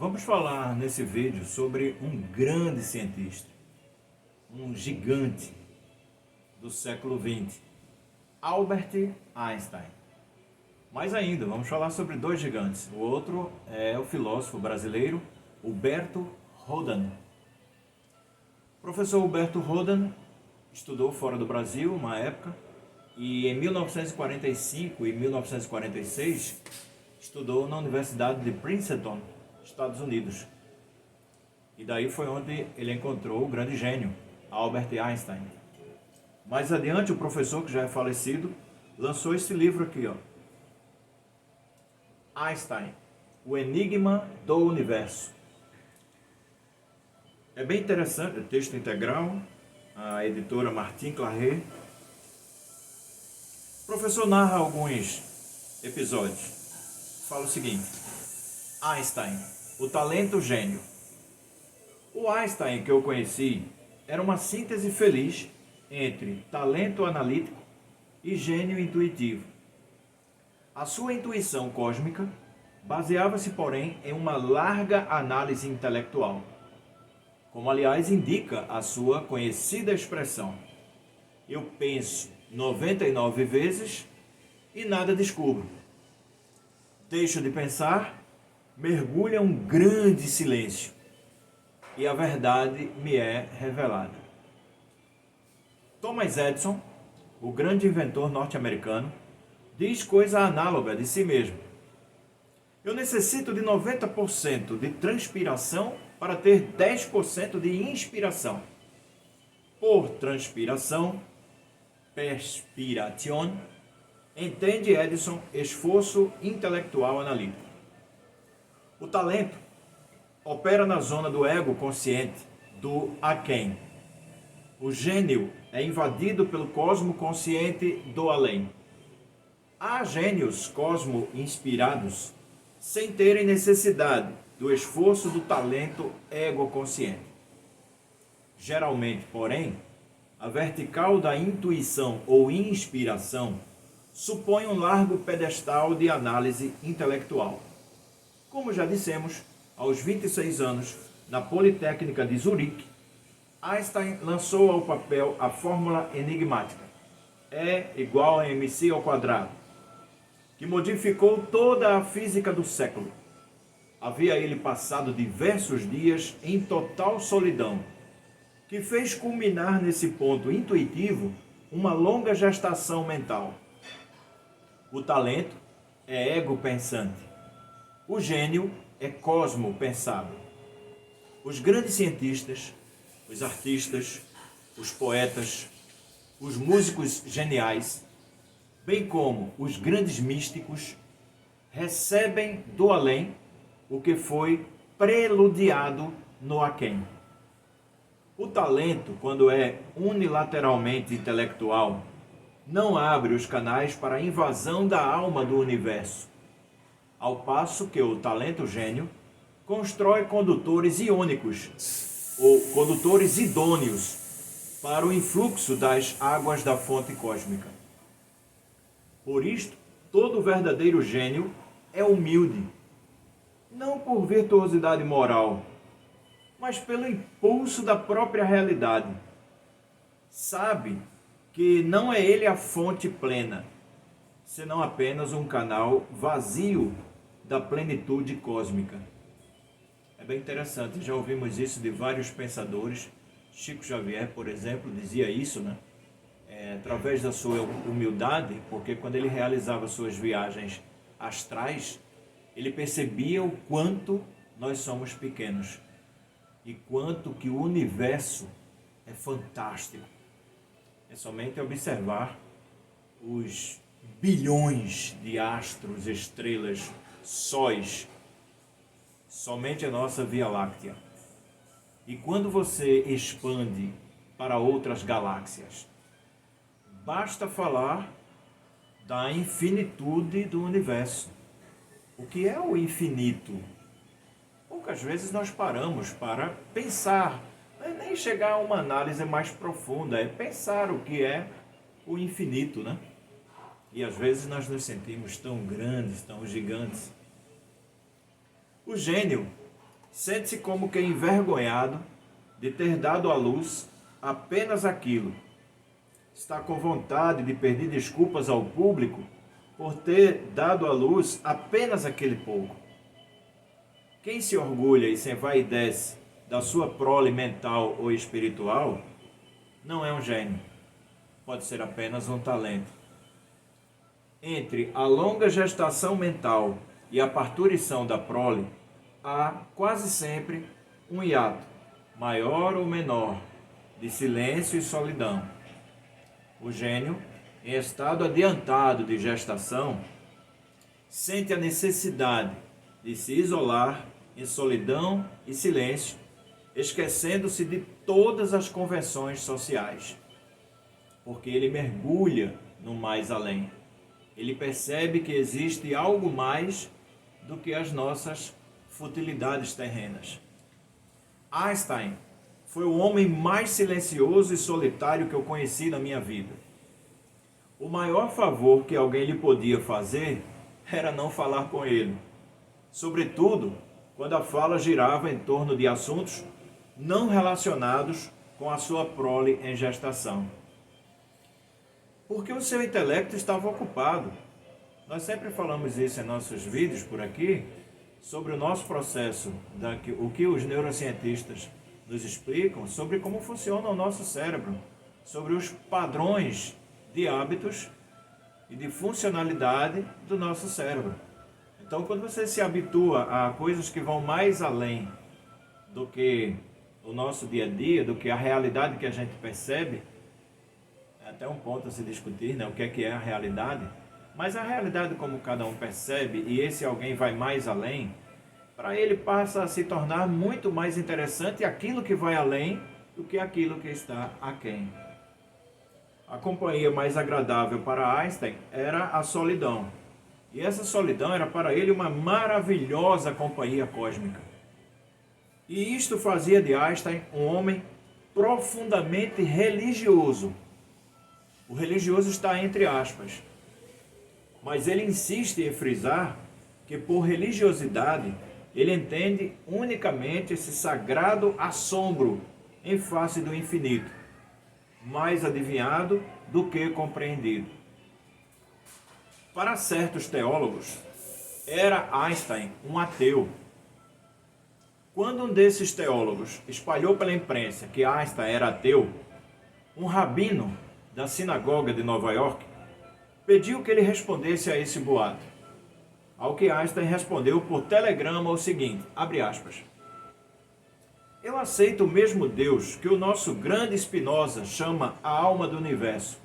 Vamos falar nesse vídeo sobre um grande cientista, um gigante do século XX, Albert Einstein. Mais ainda, vamos falar sobre dois gigantes. O outro é o filósofo brasileiro Huberto Rodan. O professor Huberto Rodan estudou fora do Brasil uma época e em 1945 e 1946 estudou na Universidade de Princeton, Estados Unidos. E daí foi onde ele encontrou o grande gênio, Albert Einstein. Mais adiante, o professor, que já é falecido, lançou esse livro aqui, ó. Einstein, o Enigma do Universo. É bem interessante, é texto integral, a editora Martin Claret. O professor narra alguns episódios. Fala o seguinte: Einstein, o talento gênio. O Einstein que eu conheci era uma síntese feliz entre talento analítico e gênio intuitivo. A sua intuição cósmica baseava-se, porém, em uma larga análise intelectual, como aliás indica a sua conhecida expressão: eu penso 99 vezes e nada descubro. Deixo de pensar, mergulha um grande silêncio e a verdade me é revelada. Thomas Edison, o grande inventor norte-americano, diz coisa análoga de si mesmo: eu necessito de 90% de transpiração para ter 10% de inspiração. Por transpiração, perspiration, entende Edison esforço intelectual analítico. O talento opera na zona do ego consciente, do aquém. O gênio é invadido pelo cosmo consciente do além. Há gênios cosmo-inspirados sem terem necessidade do esforço do talento ego-consciente. Geralmente, porém, a vertical da intuição ou inspiração supõe um largo pedestal de análise intelectual. Como já dissemos, aos 26 anos, na Politécnica de Zurique, Einstein lançou ao papel a fórmula enigmática E igual a mc ao quadrado, que modificou toda a física do século. Havia ele passado diversos dias em total solidão, que fez culminar nesse ponto intuitivo uma longa gestação mental. O talento é ego pensante. O gênio é cosmo pensado. Os grandes cientistas, os artistas, os poetas, os músicos geniais, bem como os grandes místicos, recebem do além o que foi preludiado no aquém. O talento, quando é unilateralmente intelectual, não abre os canais para a invasão da alma do universo, ao passo que o talento gênio constrói condutores iônicos ou condutores idôneos para o influxo das águas da fonte cósmica. Por isto, todo verdadeiro gênio é humilde, não por virtuosidade moral, mas pelo impulso da própria realidade. Sabe que não é ele a fonte plena, senão apenas um canal vazio da plenitude cósmica. É bem interessante, já ouvimos isso de vários pensadores. Chico Xavier, por exemplo, dizia isso, né? Através da sua humildade, porque quando ele realizava suas viagens astrais, ele percebia o quanto nós somos pequenos e quanto que o universo é fantástico. É somente observar os bilhões de astros, estrelas, sóis, somente a nossa Via Láctea. E quando você expande para outras galáxias, basta falar da infinitude do universo. O que é o infinito? Poucas vezes nós paramos para pensar, não é nem chegar a uma análise mais profunda, é pensar o que é o infinito, né? E às vezes nós nos sentimos tão grandes, tão gigantes. O gênio Sente-se como que envergonhado de ter dado à luz apenas aquilo. Está com vontade de pedir desculpas ao público por ter dado à luz apenas aquele pouco. Quem se orgulha e se envaidece da sua prole mental ou espiritual, não é um gênio, pode ser apenas um talento. Entre a longa gestação mental e a parturição da prole, há quase sempre um hiato, maior ou menor, de silêncio e solidão. O gênio, em estado adiantado de gestação, sente a necessidade de se isolar em solidão e silêncio, esquecendo-se de todas as convenções sociais, porque ele mergulha no mais além. Ele percebe que existe algo mais do que as nossas futilidades terrenas. Einstein foi o homem mais silencioso e solitário que eu conheci na minha vida. O maior favor que alguém lhe podia fazer era não falar com ele, sobretudo quando a fala girava em torno de assuntos não relacionados com a sua prole em gestação. Porque o seu intelecto estava ocupado. Nós sempre falamos isso em nossos vídeos por aqui, sobre o nosso processo, o que os neurocientistas nos explicam sobre como funciona o nosso cérebro, sobre os padrões de hábitos e de funcionalidade do nosso cérebro. Então, quando você se habitua a coisas que vão mais além do que o nosso dia a dia, do que a realidade que a gente percebe, é até um ponto a se discutir, né? O que é a realidade, mas a realidade como cada um percebe, e esse alguém vai mais além, para ele passa a se tornar muito mais interessante aquilo que vai além do que aquilo que está aquém. A companhia mais agradável para Einstein era a solidão. E essa solidão era para ele uma maravilhosa companhia cósmica. E isto fazia de Einstein um homem profundamente religioso. O religioso está entre aspas. Mas ele insiste em frisar que por religiosidade ele entende unicamente esse sagrado assombro em face do infinito, mais adivinhado do que compreendido. Para certos teólogos, era Einstein um ateu. Quando um desses teólogos espalhou pela imprensa que Einstein era ateu, um rabino da sinagoga de Nova York pediu que ele respondesse a esse boato. Ao que Einstein respondeu por telegrama o seguinte, abre aspas, eu aceito o mesmo Deus que o nosso grande Spinoza chama a alma do universo.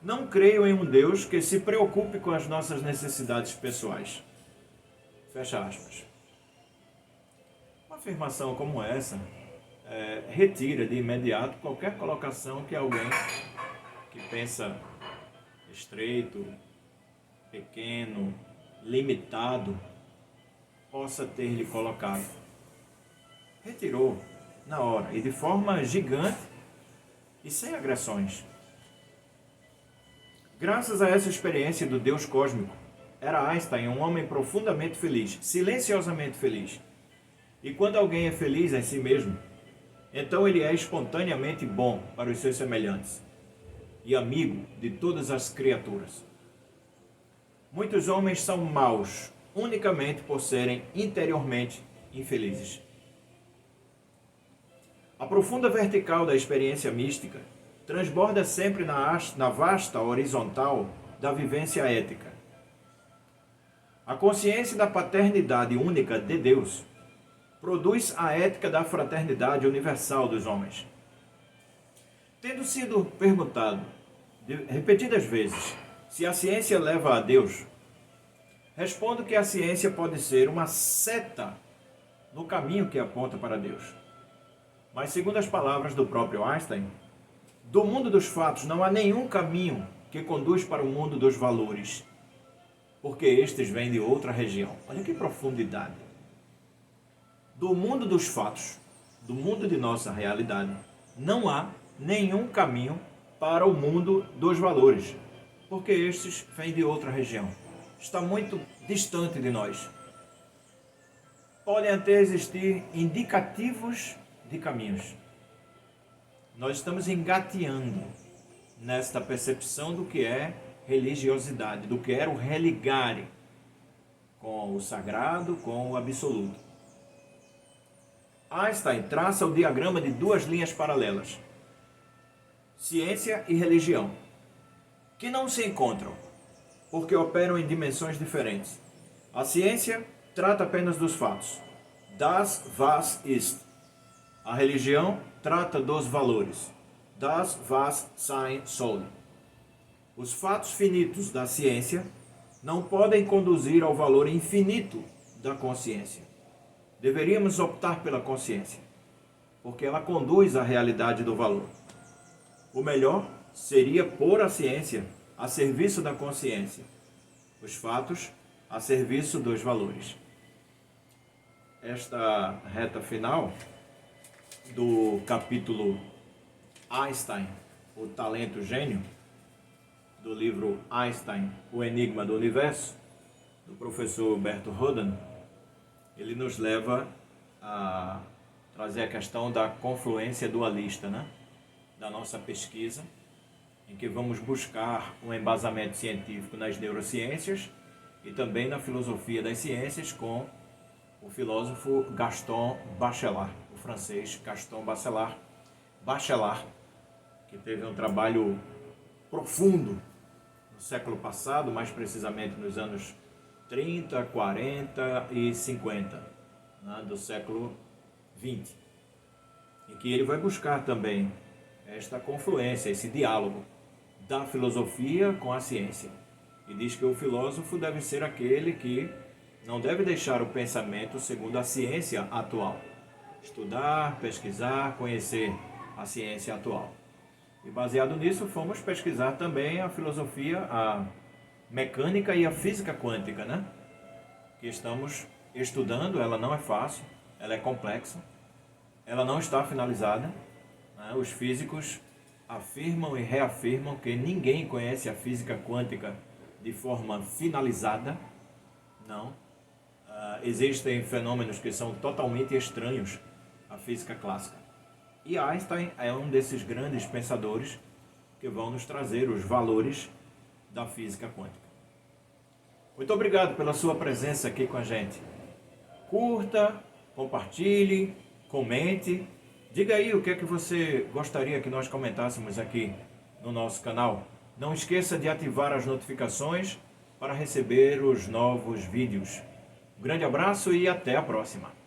Não creio em um Deus que se preocupe com as nossas necessidades pessoais. Fecha aspas. Uma afirmação como essa retira de imediato qualquer colocação que alguém que pensa estreito, pequeno, limitado, possa ter lhe colocado. Retirou na hora e de forma gigante e sem agressões. Graças a essa experiência do Deus cósmico, era Einstein um homem profundamente feliz, silenciosamente feliz. E quando alguém é feliz em si mesmo, então ele é espontaneamente bom para os seus semelhantes e amigo de todas as criaturas. Muitos homens são maus unicamente por serem interiormente infelizes. A profunda vertical da experiência mística transborda sempre na vasta horizontal da vivência ética. A consciência da paternidade única de Deus produz a ética da fraternidade universal dos homens. Tendo sido perguntado repetidas vezes se a ciência leva a Deus, respondo que a ciência pode ser uma seta no caminho que aponta para Deus. Mas, segundo as palavras do próprio Einstein, do mundo dos fatos não há nenhum caminho que conduz para o mundo dos valores, porque estes vêm de outra região. Olha que profundidade. Do mundo dos fatos, do mundo de nossa realidade, não há nenhum caminho para o mundo dos valores, porque estes vêm de outra região. Está muito distante de nós. podem até existir indicativos de caminhos. Nós estamos engateando nesta percepção do que é religiosidade, do que era o religare com o sagrado, com o absoluto. Einstein traça o diagrama de duas linhas paralelas, ciência e religião, que não se encontram, porque operam em dimensões diferentes. A ciência trata apenas dos fatos, das was ist. A religião trata dos valores, das was sein soll. Os fatos finitos da ciência não podem conduzir ao valor infinito da consciência. Deveríamos optar pela consciência, porque ela conduz à realidade do valor. O melhor seria pôr a ciência a serviço da consciência, os fatos a serviço dos valores. Esta reta final do capítulo Einstein, o talento gênio, do livro Einstein, o Enigma do Universo, do professor Berto Rodan, ele nos leva a trazer a questão da confluência dualista, da nossa pesquisa, em que vamos buscar um embasamento científico nas neurociências e também na filosofia das ciências com o filósofo Gaston Bachelard, o francês Gaston Bachelard, que teve um trabalho profundo no século passado, mais precisamente nos anos 30, 40 e 50, do século 20, em que ele vai buscar também esta confluência, esse diálogo da filosofia com a ciência. E diz que o filósofo deve ser aquele que não deve deixar o pensamento segundo a ciência atual. Estudar, pesquisar, conhecer a ciência atual. E baseado nisso, fomos pesquisar também a filosofia, a mecânica e a física quântica, que estamos estudando. Ela não é fácil, ela é complexa, ela não está finalizada. Os físicos afirmam e reafirmam que ninguém conhece a física quântica de forma finalizada. Não. Existem fenômenos que são totalmente estranhos à física clássica. E Einstein é um desses grandes pensadores que vão nos trazer os valores da física quântica. Muito obrigado pela sua presença aqui com a gente. Curta, compartilhe, comente. Diga aí o que é que você gostaria que nós comentássemos aqui no nosso canal. Não esqueça de ativar as notificações para receber os novos vídeos. Um grande abraço e até a próxima!